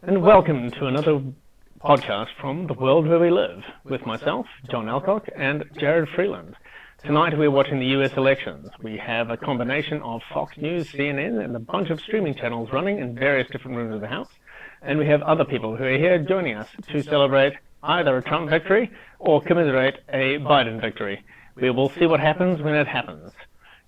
and welcome to another podcast from the world where we live, with myself, John Alcock, and Jared Freeland. Tonight we're watching the US elections. We have a combination of Fox News, CNN, and a bunch of streaming channels running in various different rooms of the House. And we have other people who are here joining us to celebrate either a Trump victory or commiserate a Biden victory. We will see what happens when it happens.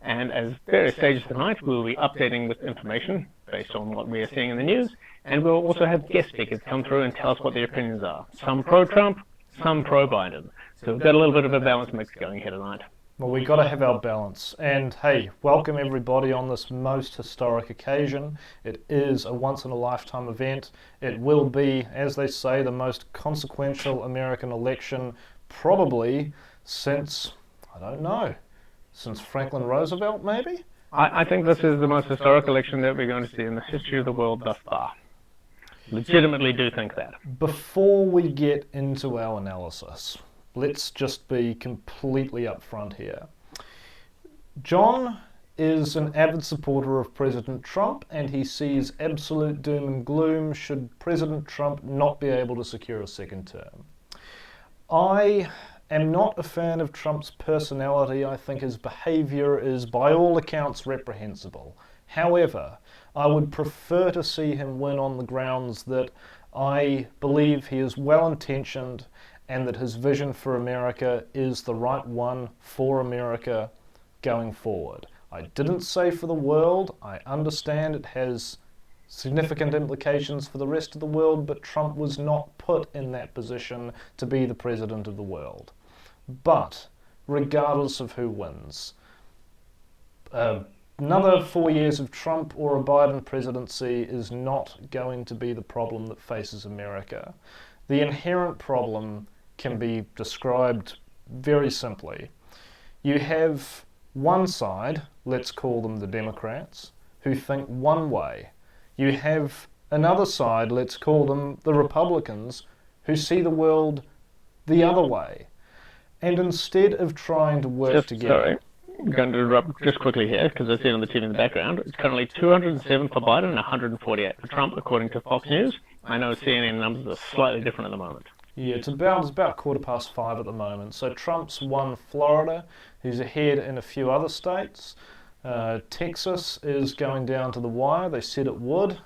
And as various stages tonight, we will be updating with information based on what we are seeing in the news, and we'll also have guest speakers come through and tell us what their opinions are. Some pro-Trump, some pro-Biden. So we've got a little bit of a balanced mix going here tonight. Well, we've got to have our balance. And hey, welcome everybody on this most historic occasion. It is a once-in-a-lifetime event. It will be, as they say, the most consequential American election probably since, I don't know, since Franklin Roosevelt, maybe? I think this is the most historic election that we're going to see in the history of the world thus far. Legitimately do think that. Before we get into our analysis, let's just be completely upfront here. John is an avid supporter of President Trump, and he sees absolute doom and gloom should President Trump not be able to secure a second term. I am not a fan of Trump's personality. I think his behaviour is, by all accounts, reprehensible. However, I would prefer to see him win on the grounds that I believe he is well-intentioned and that his vision for America is the right one for America going forward. I didn't say for the world. I understand it has significant implications for the rest of the world, but Trump was not put in that position to be the president of the world. But, regardless of who wins, another 4 years of Trump or a Biden presidency is not going to be the problem that faces America. The inherent problem can be described very simply. You have one side, let's call them the Democrats, who think one way. You have another side, let's call them the Republicans, who see the world the other way. And instead of trying to work together... Sorry, I'm going to interrupt just quickly here, because I see it on the TV in the background. It's currently 207 for Biden and 148 for Trump, according to Fox News. I know CNN numbers are slightly different at the moment. Yeah, it's about 5:15 at the moment. So Trump's won Florida. He's ahead in a few other states. Texas is going down to the wire. They said it would.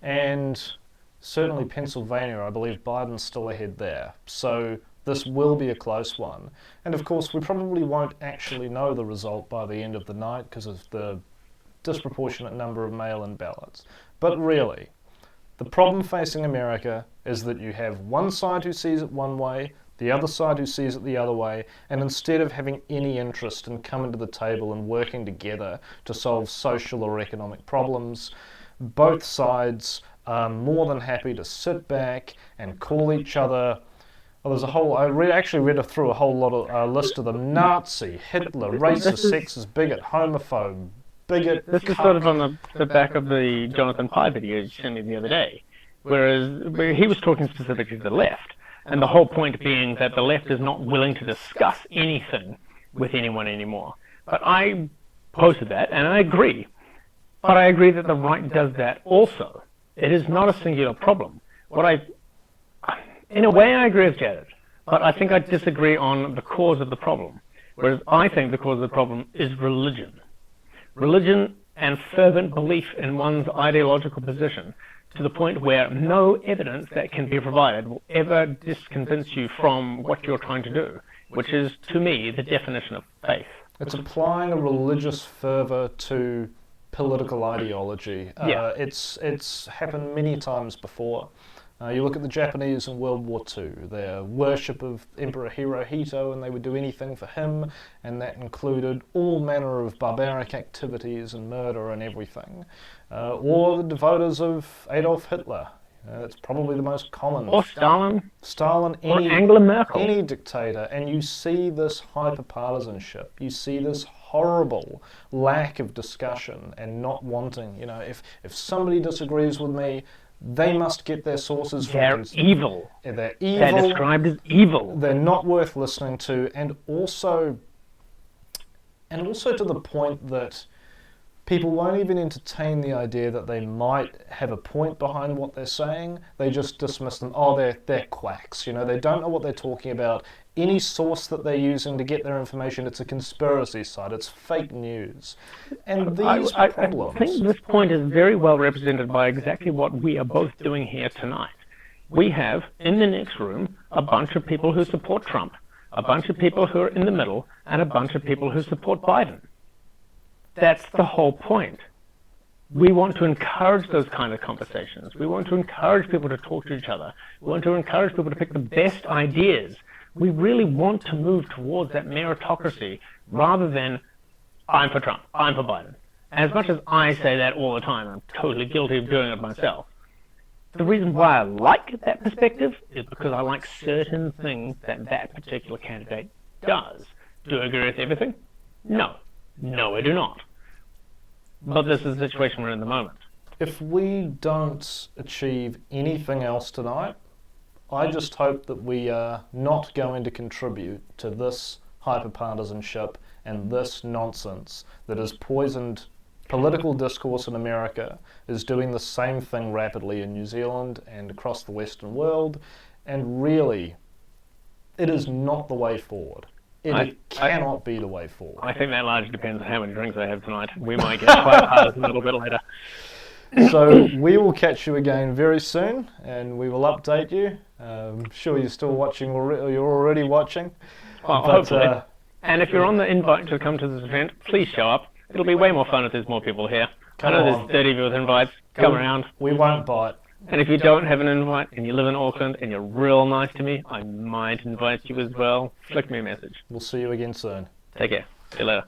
And certainly Pennsylvania, I believe Biden's still ahead there. So this will be a close one. And of course, we probably won't actually know the result by the end of the night because of the disproportionate number of mail-in ballots. But really, the problem facing America is that you have one side who sees it one way, the other side who sees it the other way, and instead of having any interest in coming to the table and working together to solve social or economic problems, both sides are more than happy to sit back and call each other... Well, there's a whole... actually read through a whole lot of list of them. Nazi, Hitler, racist, sexist, bigot, homophobe, bigot... This is sort of on the back of the Jonathan Pye video you sent me the other day, where he was talking specifically to the left, and the whole point being that the left is not willing to discuss anything with anyone anymore. But I posted that, and I agree. But I agree that the right does that also. It is not a singular problem. In a way, I agree with Jared, but I think I disagree on the cause of the problem. Whereas I think the cause of the problem is religion. Religion and fervent belief in one's ideological position, to the point where no evidence that can be provided will ever disconvince you from what you're trying to do, which is, to me, the definition of faith. It's applying a religious fervour to political ideology. It's happened many times before. You look at the Japanese in World War II, their worship of Emperor Hirohito, and they would do anything for him, and that included all manner of barbaric activities and murder and everything. Or the devotees of Adolf Hitler. That's probably the most common. Or Stalin. Or Angela Merkel. Any dictator. And you see this hyper-partisanship. You see this horrible lack of discussion and not wanting, if somebody disagrees with me, they must get their sources from... They're evil. They're evil. They're described as evil. They're not worth listening to, and also to the point that people won't even entertain the idea that they might have a point behind what they're saying. They just dismiss them. Oh, they're quacks. They don't know what they're talking about. Any source that they're using to get their information, it's a conspiracy site. It's fake news. And these problems... I think this point is very well represented by exactly what we are both doing here tonight. We have, in the next room, a bunch of people who support Trump, a bunch of people who are in the middle, and a bunch of people who support Biden. That's the whole point. We want to encourage those kind of conversations. We want to encourage people to talk to each other. We want to encourage people to pick the best ideas. We really want to move towards that meritocracy rather than, I'm for Trump, I'm for Biden. As much as I say that all the time, I'm totally guilty of doing it myself. The reason why I like that perspective is because I like certain things that that particular candidate does. Do I agree with everything? No. No, I do not. But this is the situation we're in the moment. If we don't achieve anything else tonight, I just hope that we are not going to contribute to this hyperpartisanship and this nonsense that has poisoned political discourse in America, is doing the same thing rapidly in New Zealand and across the Western world, and really, it is not the way forward. It cannot be the way forward. I think that largely depends on how many drinks I have tonight. We might get quite hard a little bit later. So we will catch you again very soon, and we will update you. I'm sure you're still watching, or you're already watching. Oh, hopefully. And if you're on the invite to come to this event, please show up. It'll be way more fun if there's more people here. I know there's 30 of you with invites. Come around. We won't bite. And if you don't have an invite and you live in Auckland and you're real nice to me, I might invite you as well. Flick me a message. We'll see you again soon. Take care. See you later.